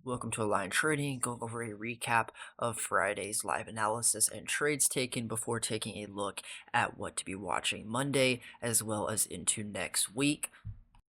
Welcome to Align Trading, going over a recap of Friday's live analysis and trades taken before taking a look at what to be watching Monday as well as into next week.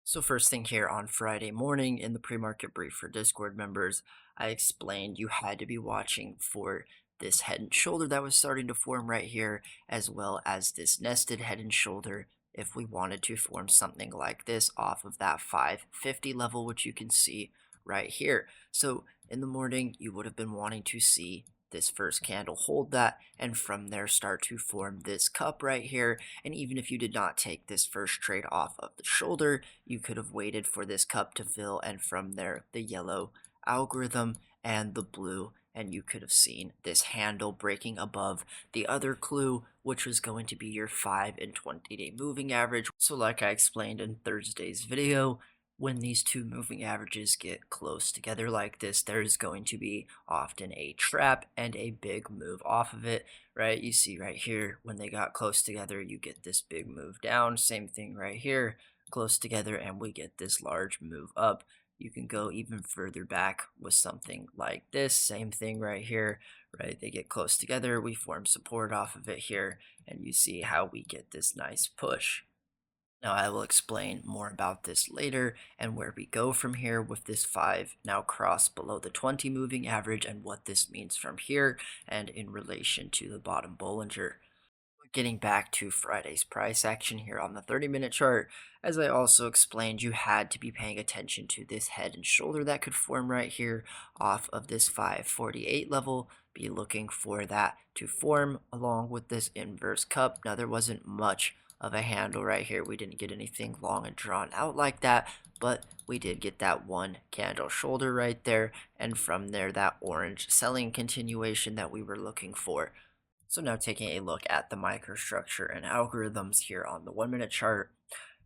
So first thing here on Friday morning in the pre-market brief for Discord members, I explained you had to be watching for this head and shoulder that was starting to form right here, as well as this nested head and shoulder if we wanted to form something like this off of that 550 level, which you can see right here. So in the morning, you would have been wanting to see this first candle hold that, and from there start to form this cup right here. And even if you did not take this first trade off of the shoulder, you could have waited for this cup to fill, and from there the yellow algorithm and the blue, and you could have seen this handle breaking above the other clue, which was going to be your 5 and 20-day moving average. So like I explained in Thursday's video, when these two moving averages get close together like this, there's going to be often a trap and a big move off of it, right? You see right here, when they got close together, you get this big move down. Same thing right here, close together, and we get this large move up. You can go even further back with something like this. Same thing right here, right? They get close together, we form support off of it here, and you see how we get this nice push. Now, I will explain more about this later and where we go from here with this 5 now crossed below the 20 moving average and what this means from here and in relation to the bottom Bollinger. Getting back to Friday's price action here on the 30-minute chart, as I also explained, you had to be paying attention to this head and shoulder that could form right here off of this 548 level. Be looking for that to form along with this inverse cup. Now, there wasn't much of a handle right here. We didn't get anything long and drawn out like that, but we did get that one candle shoulder right there, and from there that orange selling continuation that we were looking for. So now taking a look at the microstructure and algorithms here on the 1-minute chart.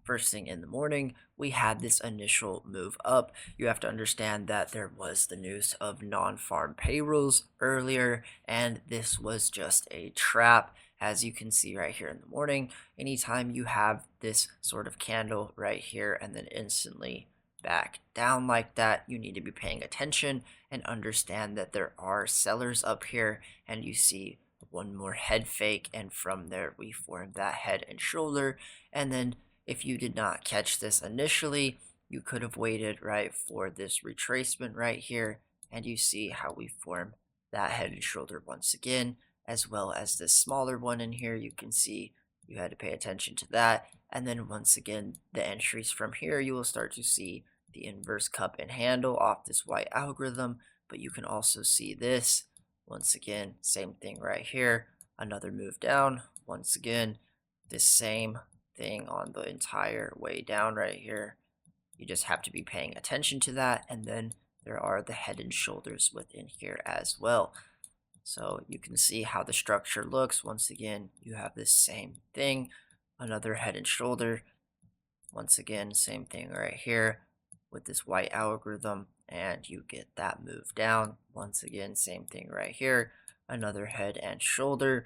First thing in the morning, we had this initial move up. You have to understand that there was the news of non-farm payrolls earlier, and this was just a trap. As you can see right here in the morning, anytime you have this sort of candle right here and then instantly back down like that, you need to be paying attention and understand that there are sellers up here, and you see one more head fake, and from there we form that head and shoulder. And then if you did not catch this initially, you could have waited right for this retracement right here, and you see how we form that head and shoulder once again, as well as this smaller one in here. You can see you had to pay attention to that. And then once again, the entries from here, you will start to see the inverse cup and handle off this white algorithm, but you can also see this. Once again, same thing right here, another move down. Once again, this same thing on the entire way down right here. You just have to be paying attention to that. And then there are the head and shoulders within here as well. So you can see how the structure looks. Once again, you have this same thing, another head and shoulder. Once again, same thing right here with this white algorithm, and you get that move down. Once again, same thing right here, another head and shoulder.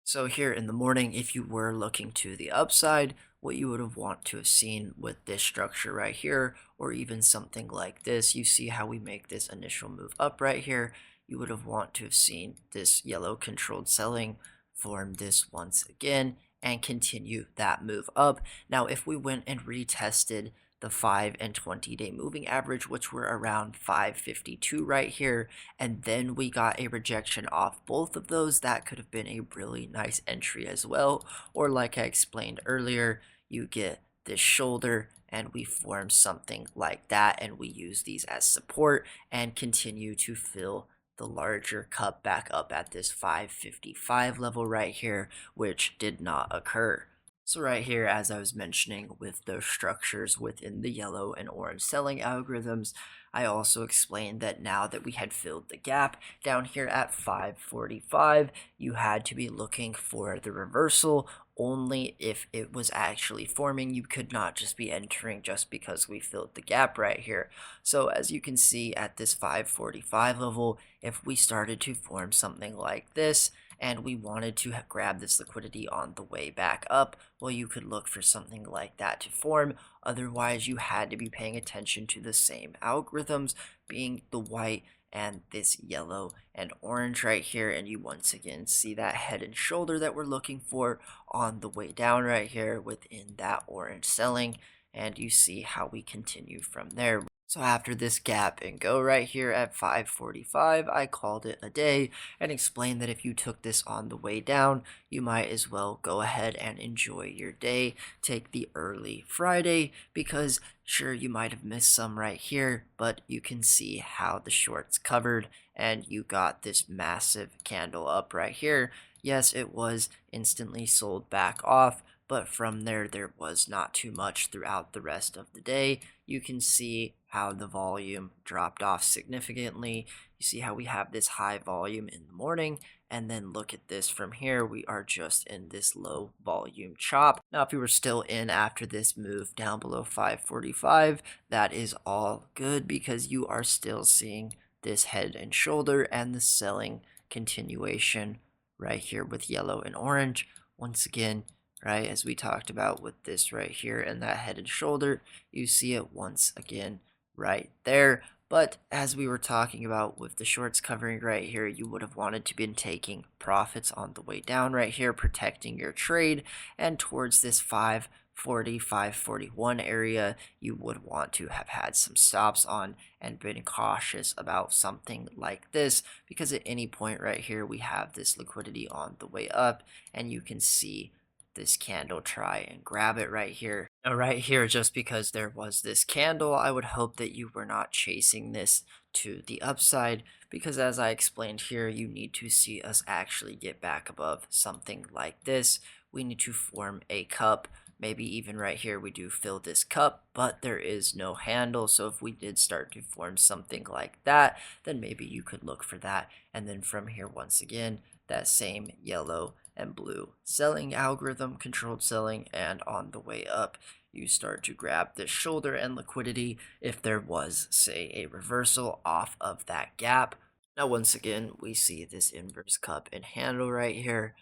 So here in the morning, if you were looking to the upside, what you would have want to have seen with this structure right here, or even something like this, you see how we make this initial move up right here. You would have want to have seen this yellow controlled selling form this once again and continue that move up. Now, if we went and retested the 5 and 20-day moving average, which were around 552 right here, and then we got a rejection off both of those, that could have been a really nice entry as well. Or like I explained earlier, you get this shoulder and we form something like that, and we use these as support and continue to fill the larger cup back up at this 555 level right here, which did not occur. So right here, as I was mentioning with those structures within the yellow and orange selling algorithms, I also explained that now that we had filled the gap down here at 545, you had to be looking for the reversal only if it was actually forming. You could not just be entering just because we filled the gap right here. So as you can see at this 545 level, if we started to form something like this, and we wanted to grab this liquidity on the way back up, well, you could look for something like that to form. Otherwise, you had to be paying attention to the same algorithms, being the white and this yellow and orange right here. And you once again see that head and shoulder that we're looking for on the way down right here within that orange selling. And you see how we continue from there. So after this gap and go right here at 5:45, I called it a day and explained that if you took this on the way down, you might as well go ahead and enjoy your day. Take the early Friday because sure, you might have missed some right here, but you can see how the shorts covered and you got this massive candle up right here. Yes, it was instantly sold back off, but from there was not too much throughout the rest of the day. You can see how the volume dropped off significantly. You see how we have this high volume in the morning, and then look at this from here. We are just in this low volume chop. Now, if we were still in after this move down below 545, that is all good because you are still seeing this head and shoulder and the selling continuation right here with yellow and orange. Once again, right, as we talked about with this right here and that head and shoulder, you see it once again right there. But as we were talking about with the shorts covering right here, you would have wanted to been taking profits on the way down right here, protecting your trade, and towards this 540, 541 area, you would want to have had some stops on and been cautious about something like this, because at any point right here, we have this liquidity on the way up, and you can see this candle try and grab it right here. Now, right here, just because there was this candle, I would hope that you were not chasing this to the upside, because as I explained here, you need to see us actually get back above something like this. We need to form a cup. Maybe even right here we do fill this cup, but there is no handle. So if we did start to form something like that, then maybe you could look for that. And then from here, once again, that same yellow and blue selling algorithm, controlled selling, and on the way up, you start to grab this shoulder and liquidity if there was, say, a reversal off of that gap. Now, once again, we see this inverse cup and handle right here,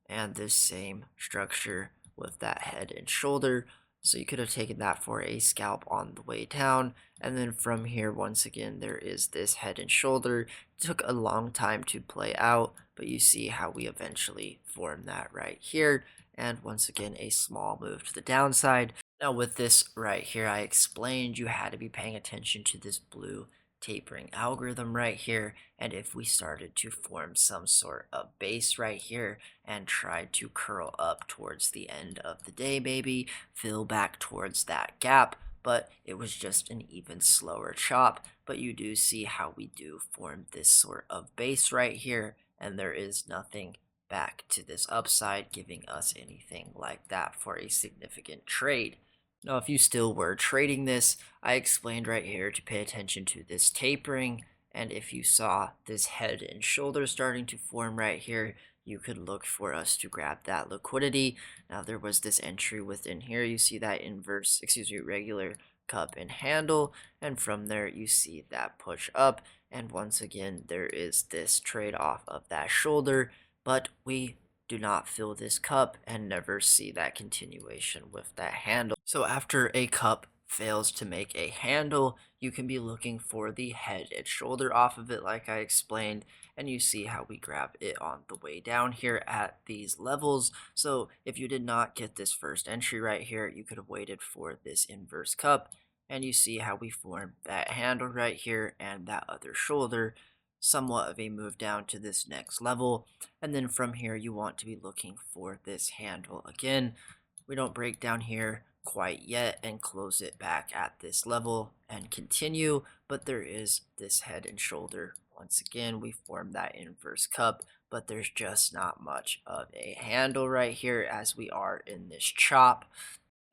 and this same structure with that head and shoulder. So you could have taken that for a scalp on the way down. And then from here, once again, there is this head and shoulder. It took a long time to play out, but you see how we eventually form that right here. And once again, a small move to the downside. Now with this right here, I explained you had to be paying attention to this blue tapering algorithm right here. And if we started to form some sort of base right here and tried to curl up towards the end of the day, maybe fill back towards that gap, but it was just an even slower chop. But you do see how we do form this sort of base right here, and there is nothing back to this upside giving us anything like that for a significant trade. Now, if you still were trading this, I explained right here to pay attention to this tapering, and if you saw this head and shoulder starting to form right here, you could look for us to grab that liquidity. Now, there was this entry within here. You see that regular cup and handle, and from there you see that push up, and once again, there is this trade off of that shoulder, but we do not fill this cup and never see that continuation with that handle. So after a cup fails to make a handle, you can be looking for the head and shoulder off of it like I explained, and you see how we grab it on the way down here at these levels. So if you did not get this first entry right here, you could have waited for this inverse cup, and you see how we form that handle right here and that other shoulder, somewhat of a move down to this next level. And then from here, you want to be looking for this handle again. We don't break down here quite yet and close it back at this level and continue, but there is this head and shoulder. Once again, we form that inverse cup, but there's just not much of a handle right here as we are in this chop.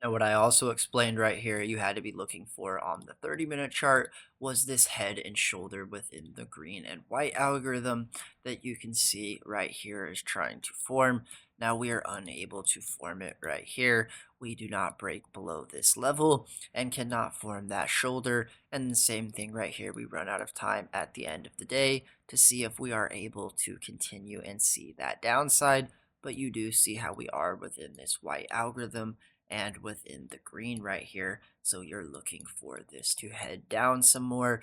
Now, what I also explained right here, you had to be looking for on the 30-minute chart was this head and shoulder within the green and white algorithm that you can see right here is trying to form. Now, we are unable to form it right here. We do not break below this level and cannot form that shoulder. And the same thing right here, we run out of time at the end of the day to see if we are able to continue and see that downside. But you do see how we are within this white algorithm and within the green right here. So you're looking for this to head down some more.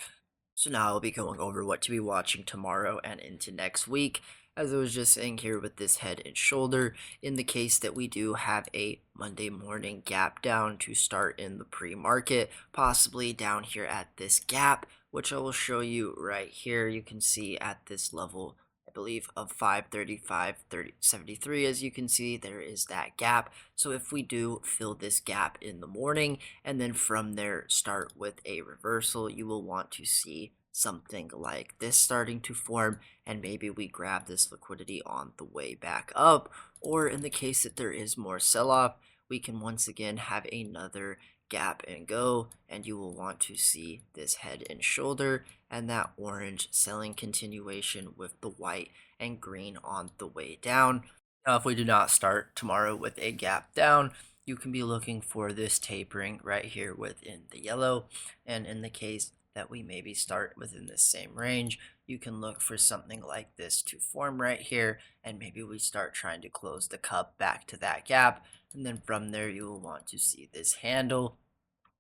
So now I'll be going over what to be watching tomorrow and into next week. As I was just saying here with this head and shoulder, in the case that we do have a Monday morning gap down to start in the pre-market, possibly down here at this gap, which I will show you right here. You can see at this level, I believe, of 535.73. As you can see, there is that gap. So if we do fill this gap in the morning and then from there start with a reversal, you will want to see something like this starting to form, and maybe we grab this liquidity on the way back up. Or in the case that there is more sell-off, we can once again have another gap and go, and you will want to see this head and shoulder and that orange selling continuation with the white and green on the way down. Now, if we do not start tomorrow with a gap down, you can be looking for this tapering right here within the yellow. And in the case that we maybe start within the same range, you can look for something like this to form right here. And maybe we start trying to close the cup back to that gap. And then from there, you will want to see this handle.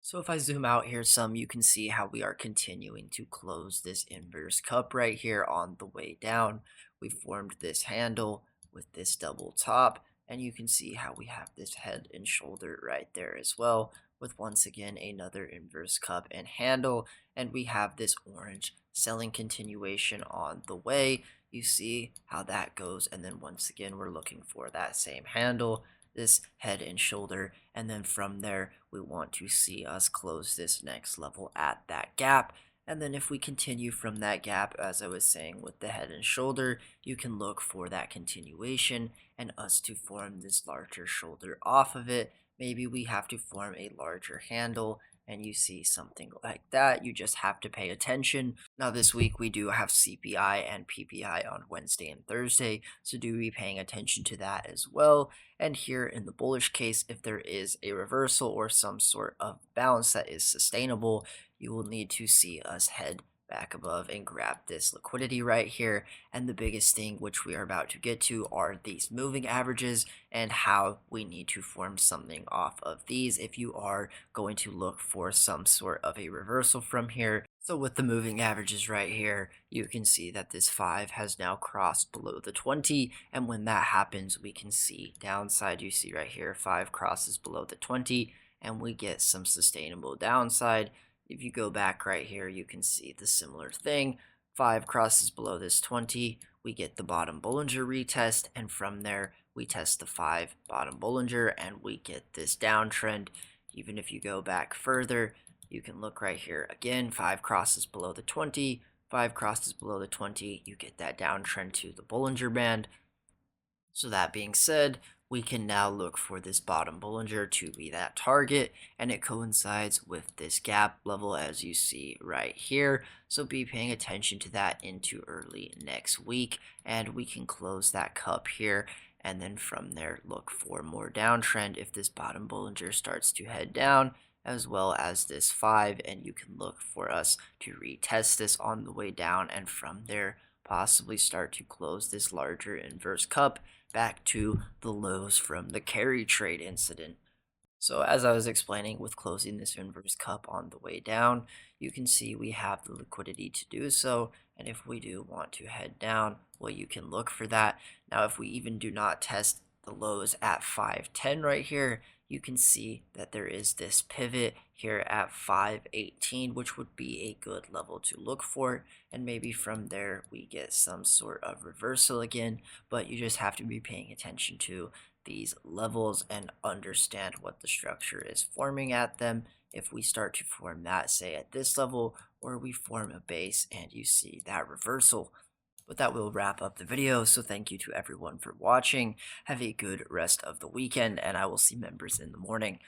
So if I zoom out here some, you can see how we are continuing to close this inverse cup right here on the way down. We formed this handle with this double top, and you can see how we have this head and shoulder right there as well, with once again another inverse cup and handle, and we have this orange selling continuation on the way. You see how that goes, and then once again we're looking for that same handle, this head and shoulder, and then from there we want to see us close this next level at that gap. And then if we continue from that gap, as I was saying with the head and shoulder, you can look for that continuation and us to form this larger shoulder off of it. Maybe we have to form a larger handle, and you see something like that. You just have to pay attention. Now, this week we do have CPI and PPI on Wednesday and Thursday, so do be paying attention to that as well. And here in the bullish case, if there is a reversal or some sort of bounce that is sustainable, you will need to see us head back above and grab this liquidity right here. And the biggest thing which we are about to get to are these moving averages and how we need to form something off of these if you are going to look for some sort of a reversal from here. So with the moving averages right here, you can see that this 5 has now crossed below the 20, and when that happens, we can see downside. You see right here, 5 crosses below the 20, and we get some sustainable downside. If you go back right here, you can see the similar thing. 5 crosses below this 20, we get the bottom Bollinger retest, and from there, we test the 5 bottom Bollinger, and we get this downtrend. Even if you go back further, you can look right here again, 5 crosses below the 20, 5 crosses below the 20, you get that downtrend to the Bollinger Band. So that being said, we can now look for this bottom Bollinger to be that target, and it coincides with this gap level as you see right here. So be paying attention to that into early next week, and we can close that cup here, and then from there look for more downtrend if this bottom Bollinger starts to head down, as well as this 5, and you can look for us to retest this on the way down, and from there possibly start to close this larger inverse cup back to the lows from the carry trade incident. So as I was explaining with closing this inverse cup on the way down, you can see we have the liquidity to do so. And if we do want to head down, well, you can look for that. Now, if we even do not test the lows at 510 right here, you can see that there is this pivot here at 518, which would be a good level to look for. And maybe from there, we get some sort of reversal again, but you just have to be paying attention to these levels and understand what the structure is forming at them. If we start to form that, say at this level, or we form a base and you see that reversal. But that will wrap up the video, so thank you to everyone for watching. Have a good rest of the weekend, and I will see members in the morning.